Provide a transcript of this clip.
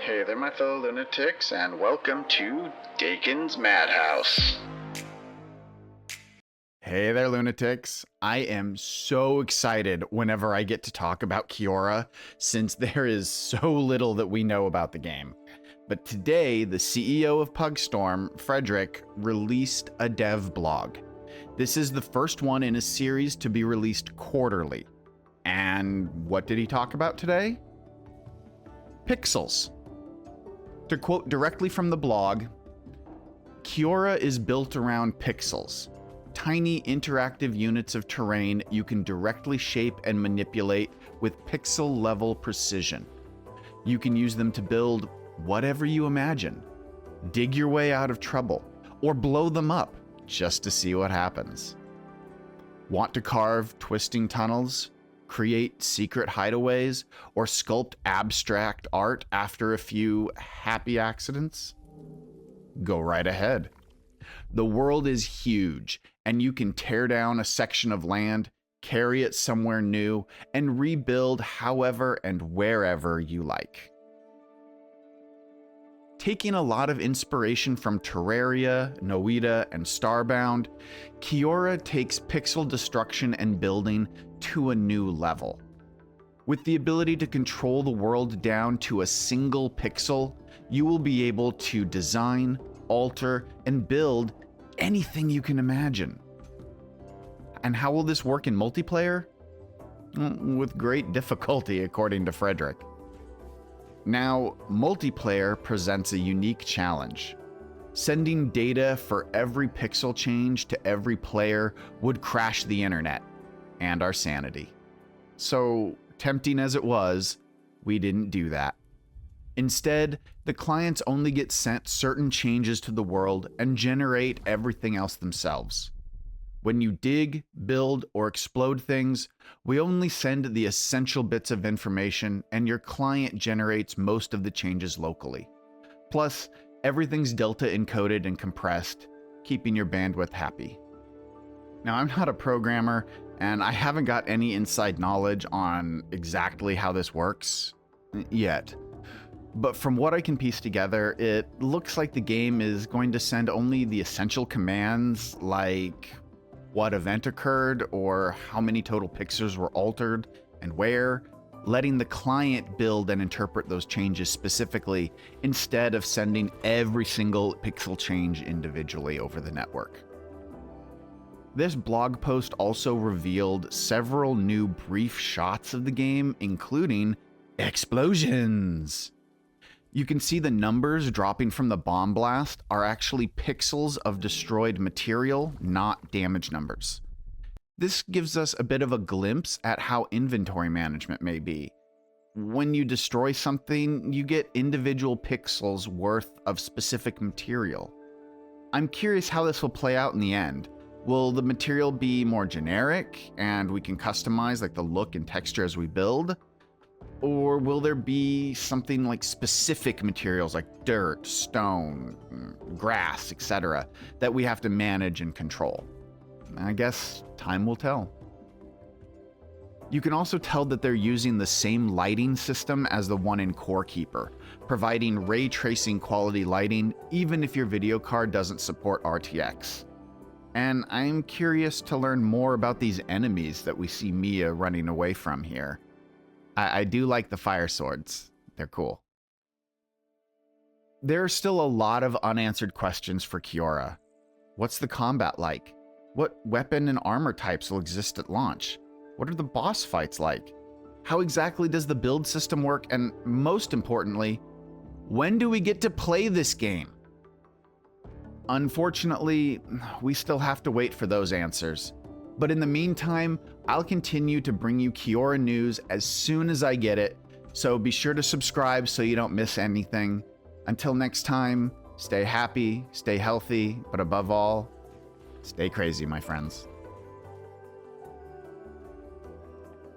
Hey there, my fellow lunatics, and welcome to Dakon's Madhouse. Hey there, lunatics. I am so excited whenever I get to talk about Kyora, since there is so little that we know about the game. But today, the CEO of Pugstorm, Frederick, released a dev blog. This is the first one in a series to be released quarterly. And what did he talk about today? Pixels. To quote directly from the blog, Kyora is built around pixels. Tiny interactive units of terrain you can directly shape and manipulate with pixel-level precision. You can use them to build whatever you imagine, dig your way out of trouble, or blow them up just to see what happens. Want to carve twisting tunnels, create secret hideaways, or sculpt abstract art after a few happy accidents? Go right ahead. The world is huge, and you can tear down a section of land, carry it somewhere new, and rebuild however and wherever you like. Taking a lot of inspiration from Terraria, Noita, and Starbound, Kyora takes pixel destruction and building to a new level. With the ability to control the world down to a single pixel, you will be able to design, alter, and build anything you can imagine. And how will this work in multiplayer? With great difficulty, according to Frederick. Now, multiplayer presents a unique challenge. Sending data for every pixel change to every player would crash the internet and our sanity. So, tempting as it was, we didn't do that. Instead, the clients only get sent certain changes to the world and generate everything else themselves. When you dig, build, or explode things, we only send the essential bits of information and your client generates most of the changes locally. Plus, everything's delta encoded and compressed, keeping your bandwidth happy. Now, I'm not a programmer, and I haven't got any inside knowledge on exactly how this works yet. But from what I can piece together, it looks like the game is going to send only the essential commands like what event occurred or how many total pixels were altered and where, letting the client build and interpret those changes specifically instead of sending every single pixel change individually over the network. This blog post also revealed several new brief shots of the game, including explosions. You can see the numbers dropping from the bomb blast are actually pixels of destroyed material, not damage numbers. This gives us a bit of a glimpse at how inventory management may be. When you destroy something, you get individual pixels worth of specific material. I'm curious how this will play out in the end. Will the material be more generic and we can customize like the look and texture as we build? Or will there be something like specific materials like dirt, stone, grass, etc. that we have to manage and control? I guess time will tell. You can also tell that they're using the same lighting system as the one in Core Keeper, providing ray tracing quality lighting even if your video card doesn't support RTX. And I'm curious to learn more about these enemies that we see Mia running away from here. I do like the fire swords. They're cool. There are still a lot of unanswered questions for Kyora. What's the combat like? What weapon and armor types will exist at launch? What are the boss fights like? How exactly does the build system work? And most importantly, when do we get to play this game? Unfortunately, we still have to wait for those answers. But in the meantime, I'll continue to bring you Kyora news as soon as I get it, so be sure to subscribe so you don't miss anything. Until next time, stay happy, stay healthy, but above all, stay crazy, my friends.